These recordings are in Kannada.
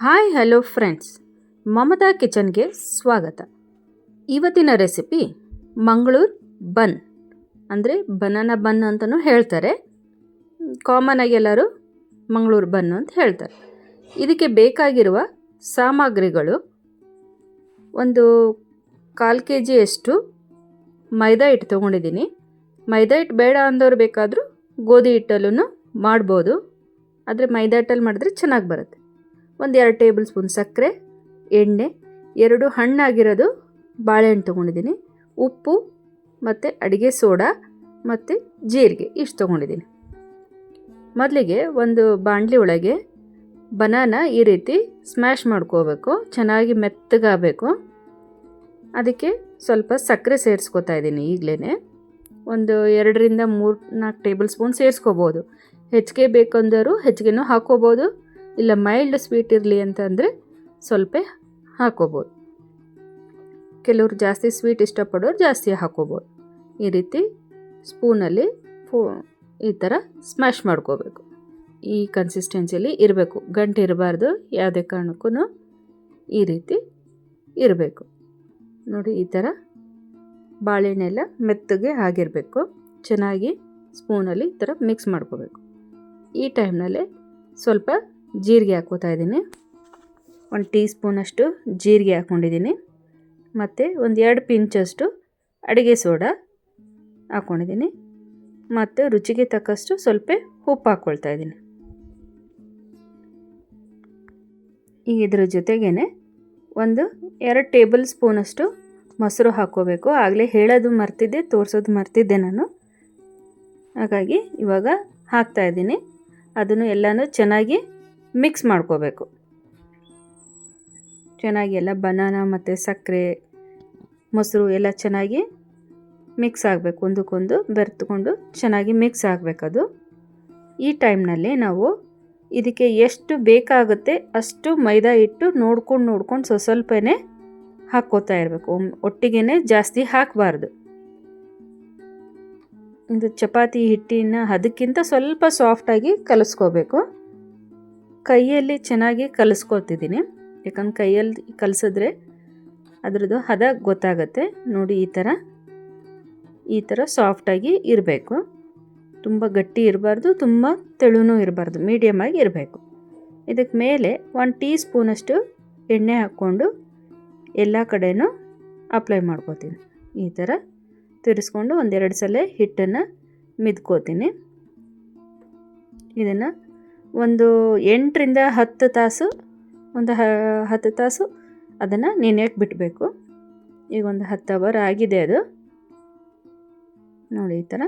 ಹಾಯ್ ಹಲೋ ಫ್ರೆಂಡ್ಸ್, ಮಮತಾ ಕಿಚನ್ಗೆ ಸ್ವಾಗತ. ಇವತ್ತಿನ ರೆಸಿಪಿ ಮಂಗಳೂರು ಬನ್, ಅಂದರೆ ಬನಾನಾ ಬನ್ ಅಂತಲೂ ಹೇಳ್ತಾರೆ. ಕಾಮನ್ ಆಗಿ ಎಲ್ಲರೂ ಮಂಗಳೂರು ಬನ್ ಅಂತ ಹೇಳ್ತಾರೆ. ಇದಕ್ಕೆ ಬೇಕಾಗಿರುವ ಸಾಮಗ್ರಿಗಳು: ಒಂದು 1/4 kg ಮೈದಾ ಹಿಟ್ಟು ತೊಗೊಂಡಿದ್ದೀನಿ. ಮೈದಾ ಹಿಟ್ಟು ಬೇಡ ಅಂದವ್ರು ಬೇಕಾದರೂ ಗೋಧಿ ಹಿಟ್ಟಲ್ಲೂ ಮಾಡ್ಬೋದು, ಆದರೆ ಮೈದಾ ಹಿಟ್ಟಲ್ಲಿ ಮಾಡಿದ್ರೆ ಚೆನ್ನಾಗಿ ಬರುತ್ತೆ. 2 ಟೇಬಲ್ ಸ್ಪೂನ್ ಸಕ್ಕರೆ, ಎಣ್ಣೆ, 2 ಹಣ್ಣಾಗಿರೋದು ಬಾಳೆಹಣ್ಣು ತೊಗೊಂಡಿದ್ದೀನಿ, ಉಪ್ಪು ಮತ್ತು ಅಡುಗೆ ಸೋಡಾ ಮತ್ತು ಜೀರಿಗೆ ಇಷ್ಟು ತೊಗೊಂಡಿದ್ದೀನಿ. ಮೊದಲಿಗೆ ಒಂದು ಬಾಣಲಿ ಒಳಗೆ ಬನಾನ ಈ ರೀತಿ ಸ್ಮ್ಯಾಶ್ ಮಾಡ್ಕೋಬೇಕು, ಚೆನ್ನಾಗಿ ಮೆತ್ತಗಾಗಬೇಕು. ಅದಕ್ಕೆ ಸ್ವಲ್ಪ ಸಕ್ಕರೆ ಸೇರಿಸ್ಕೋತಾ ಇದ್ದೀನಿ. ಈಗಲೇ ಒಂದು 2ರಿಂದ 3-4 ಟೇಬಲ್ ಸ್ಪೂನ್ ಸೇರಿಸ್ಕೋಬೋದು. ಹೆಚ್ಚಿಗೆ ಬೇಕಂದವರು ಹೆಚ್ಚಿಗೆನೂ ಹಾಕ್ಕೋಬೋದು, ಇಲ್ಲ ಮೈಲ್ಡ್ ಸ್ವೀಟ್ ಇರಲಿ ಅಂತಂದರೆ ಸ್ವಲ್ಪ ಹಾಕ್ಕೋಬೋದು. ಕೆಲವರು ಜಾಸ್ತಿ ಸ್ವೀಟ್ ಇಷ್ಟಪಡೋರು ಜಾಸ್ತಿ ಹಾಕ್ಕೋಬೋದು. ಈ ರೀತಿ ಸ್ಪೂನಲ್ಲಿ ಈ ಥರ ಸ್ಮ್ಯಾಶ್ ಮಾಡ್ಕೋಬೇಕು. ಈ ಕನ್ಸಿಸ್ಟೆನ್ಸಿಯಲ್ಲಿ ಇರಬೇಕು, ಗಂಟು ಇರಬಾರ್ದು, ಯಾವುದೇ ಕಾರಣಕ್ಕೂ ಈ ರೀತಿ ಇರಬೇಕು. ನೋಡಿ, ಈ ಥರ ಬಾಳೆಹಣ್ಣೆಲ್ಲ ಮೆತ್ತಗೆ ಆಗಿರಬೇಕು. ಚೆನ್ನಾಗಿ ಸ್ಪೂನಲ್ಲಿ ಈ ಥರ ಮಿಕ್ಸ್ ಮಾಡ್ಕೋಬೇಕು. ಈ ಟೈಮ್ನಲ್ಲೇ ಸ್ವಲ್ಪ ಜೀರಿಗೆ ಹಾಕ್ಕೋತಾ ಇದ್ದೀನಿ. 1 ಟೀ ಸ್ಪೂನಷ್ಟು ಜೀರಿಗೆ ಹಾಕ್ಕೊಂಡಿದ್ದೀನಿ, ಮತ್ತು 2 ಪಿಂಚಷ್ಟು ಅಡುಗೆ ಸೋಡಾ ಹಾಕ್ಕೊಂಡಿದ್ದೀನಿ, ಮತ್ತು ರುಚಿಗೆ ತಕ್ಕಷ್ಟು ಸ್ವಲ್ಪ ಉಪ್ಪು ಹಾಕ್ಕೊಳ್ತಾ ಇದ್ದೀನಿ. ಈಗ ಇದ್ರ ಜೊತೆಗೇ 2 ಟೇಬಲ್ ಸ್ಪೂನಷ್ಟು ಮೊಸರು ಹಾಕ್ಕೋಬೇಕು. ಆಗಲೇ ಹೇಳೋದು ಮರ್ತಿದ್ದೆ, ತೋರಿಸೋದು ಮರ್ತಿದ್ದೆ ನಾನು, ಹಾಗಾಗಿ ಇವಾಗ ಹಾಕ್ತಾಯಿದ್ದೀನಿ. ಅದನ್ನು ಎಲ್ಲನೂ ಚೆನ್ನಾಗಿ ಮಿಕ್ಸ್ ಮಾಡ್ಕೋಬೇಕು. ಚೆನ್ನಾಗಿ ಎಲ್ಲ ಬನಾನಾ ಮತ್ತು ಸಕ್ಕರೆ, ಮೊಸರು ಎಲ್ಲ ಚೆನ್ನಾಗಿ ಮಿಕ್ಸ್ ಆಗಬೇಕು, ಒಂದಕ್ಕೊಂದು ಬೆರೆತ್ಕೊಂಡು ಚೆನ್ನಾಗಿ ಮಿಕ್ಸ್ ಆಗಬೇಕದು. ಈ ಟೈಮ್ನಲ್ಲಿ ನಾವು ಇದಕ್ಕೆ ಎಷ್ಟು ಬೇಕಾಗುತ್ತೆ ಅಷ್ಟು ಮೈದಾ ಹಿಟ್ಟು ನೋಡ್ಕೊಂಡು ಸ್ವಲ್ಪನೇ ಹಾಕ್ಕೋತಾ ಇರಬೇಕು. ಒಟ್ಟಿಗೆ ಜಾಸ್ತಿ ಹಾಕಬಾರ್ದು. ಇದು ಚಪಾತಿ ಹಿಟ್ಟಿನ ಅದಕ್ಕಿಂತ ಸ್ವಲ್ಪ ಸಾಫ್ಟಾಗಿ ಕಲಿಸ್ಕೋಬೇಕು. ಕೈಯಲ್ಲಿ ಚೆನ್ನಾಗಿ ಕಲಿಸ್ಕೊತಿದ್ದೀನಿ, ಯಾಕಂದ್ರೆ ಕೈಯಲ್ಲಿ ಕಲಿಸಿದ್ರೆ ಅದರದ್ದು ಹದ ಗೊತ್ತಾಗುತ್ತೆ. ನೋಡಿ, ಈ ಥರ ಸಾಫ್ಟಾಗಿ ಇರಬೇಕು. ತುಂಬ ಗಟ್ಟಿ ಇರಬಾರ್ದು, ತುಂಬ ತೆಳುನೂ ಇರಬಾರ್ದು, ಮೀಡಿಯಮಾಗಿ ಇರಬೇಕು. ಇದಕ್ಕೆ ಮೇಲೆ 1 ಟೀ ಸ್ಪೂನಷ್ಟು ಎಣ್ಣೆ ಹಾಕ್ಕೊಂಡು ಎಲ್ಲ ಕಡೆನೂ ಅಪ್ಲೈ ಮಾಡ್ಕೋತೀನಿ. ಈ ಥರ ತಿರ್ಸ್ಕೊಂಡು 1-2 ಸಲ ಹಿಟ್ಟನ್ನು ಮಿದ್ಕೋತೀನಿ. ಇದನ್ನು ಒಂದು 8ರಿಂದ 10 ತಾಸು, 10 ತಾಸು ಅದನ್ನು ನೆನೆಯಕ್ಕೆ ಬಿಡಬೇಕು. ಈಗ ಒಂದು 10 ಅವರ್ ಆಗಿದೆ ಅದು. ನೋಡಿ, ಈ ಥರ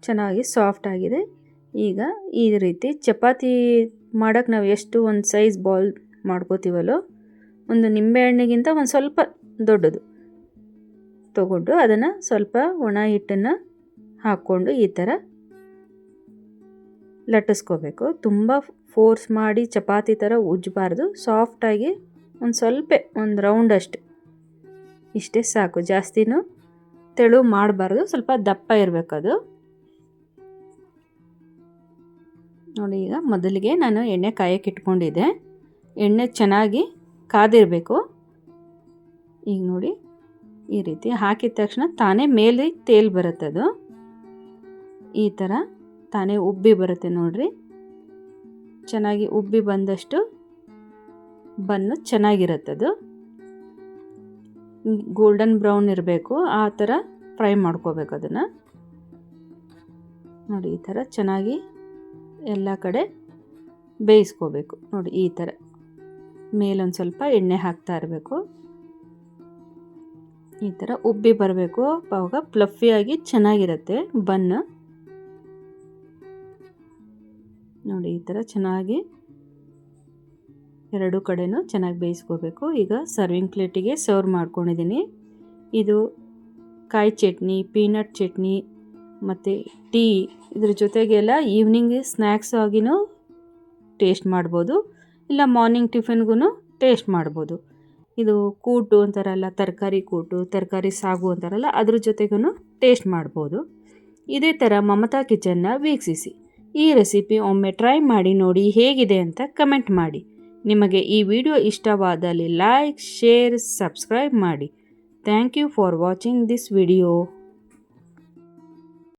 ಚೆನ್ನಾಗಿ ಸಾಫ್ಟ್ ಆಗಿದೆ. ಈಗ ಈ ರೀತಿ ಚಪಾತಿ ಮಾಡೋಕ್ಕೆ ನಾವು ಎಷ್ಟು ಒಂದು ಸೈಜ್ ಬಾಲ್ ಮಾಡ್ಕೋತೀವಲ್ಲೋ, ಒಂದು ನಿಂಬೆಹಣ್ಣಿಗಿಂತ ಒಂದು ಸ್ವಲ್ಪ ದೊಡ್ಡದು ತೊಗೊಂಡು ಅದನ್ನು ಸ್ವಲ್ಪ ಒಣ ಹಿಟ್ಟನ್ನು ಹಾಕ್ಕೊಂಡು ಈ ಥರ ಲಟ್ಟಿಸ್ಕೋಬೇಕು. ತುಂಬ ಫೋರ್ಸ್ ಮಾಡಿ ಚಪಾತಿ ಥರ ಉಜ್ಜಬಾರ್ದು, ಸಾಫ್ಟಾಗಿ ಒಂದು ರೌಂಡಷ್ಟು ಇಷ್ಟೇ ಸಾಕು. ಜಾಸ್ತಿನೂ ತೆಳು ಮಾಡಬಾರ್ದು, ಸ್ವಲ್ಪ ದಪ್ಪ ಇರಬೇಕದು. ನೋಡಿ, ಈಗ ಮೊದಲಿಗೆ ನಾನು ಎಣ್ಣೆ ಕಾಯಕ್ಕೆ ಇಟ್ಕೊಂಡಿದ್ದೆ. ಎಣ್ಣೆ ಚೆನ್ನಾಗಿ ಕಾದಿರಬೇಕು. ಈಗ ನೋಡಿ, ಈ ರೀತಿ ಹಾಕಿದ ತಕ್ಷಣ ತಾನೇ ಮೇಲೆ ತೇಲ್ ಬರುತ್ತದು. ಈ ಥರ ತಾನೇ ಉಬ್ಬಿ ಬರುತ್ತೆ ನೋಡ್ರಿ. ಚೆನ್ನಾಗಿ ಉಬ್ಬಿ ಬಂದಷ್ಟು ಬನ್ನು ಚೆನ್ನಾಗಿರುತ್ತದು. ಗೋಲ್ಡನ್ ಬ್ರೌನ್ ಇರಬೇಕು, ಆ ಥರ ಫ್ರೈ ಮಾಡ್ಕೋಬೇಕು ಅದನ್ನು. ನೋಡಿ, ಈ ಥರ ಚೆನ್ನಾಗಿ ಎಲ್ಲ ಕಡೆ ಬೇಯಿಸ್ಕೋಬೇಕು. ನೋಡಿ, ಈ ಥರ ಮೇಲೊಂದು ಸ್ವಲ್ಪ ಎಣ್ಣೆ ಹಾಕ್ತಾ ಇರಬೇಕು. ಈ ಥರ ಉಬ್ಬಿ ಬರಬೇಕು, ಆವಾಗ ಫ್ಲಫಿಯಾಗಿ ಚೆನ್ನಾಗಿರುತ್ತೆ ಬನ್ನು. ನೋಡಿ, ಈ ಥರ ಚೆನ್ನಾಗಿ 2 ಕಡೆನೂ ಚೆನ್ನಾಗಿ ಬೇಯಿಸ್ಕೋಬೇಕು. ಈಗ ಸರ್ವಿಂಗ್ ಪ್ಲೇಟಿಗೆ ಸರ್ವ್ ಮಾಡ್ಕೊಂಡಿದ್ದೀನಿ. ಇದು ಕಾಯಿ ಚಟ್ನಿ, ಪೀನಟ್ ಚಟ್ನಿ ಮತ್ತು ಟೀ ಇದ್ರ ಜೊತೆಗೆಲ್ಲ ಈವ್ನಿಂಗ್ ಸ್ನ್ಯಾಕ್ಸ್ ಆಗಿನೂ ಟೇಸ್ಟ್ ಮಾಡ್ಬೋದು, ಇಲ್ಲ ಮಾರ್ನಿಂಗ್ ಟಿಫಿನ್ಗೂ ಟೇಸ್ಟ್ ಮಾಡ್ಬೋದು. ಇದು ಕೂಟು ಅಂತಾರಲ್ಲ, ತರಕಾರಿ ಕೂಟು, ತರಕಾರಿ ಸಾಗು ಅಂತಾರಲ್ಲ, ಅದ್ರ ಜೊತೆಗೂ ಟೇಸ್ಟ್ ಮಾಡ್ಬೋದು. ಇದೇ ಥರ ಮಮತಾ ಕಿಚನ್ನ ವೀಕ್ಷಿಸಿ. ಈ ರೆಸಿಪಿ ಒಮ್ಮೆ ಟ್ರೈ ಮಾಡಿ ನೋಡಿ ಹೇಗಿದೆ ಅಂತ ಕಮೆಂಟ್ ಮಾಡಿ. ನಿಮಗೆ ಈ ವಿಡಿಯೋ ಇಷ್ಟವಾದಲ್ಲಿ ಲೈಕ್, ಶೇರ್, ಸಬ್ಸ್ಕ್ರೈಬ್ ಮಾಡಿ. Thank you for watching this video.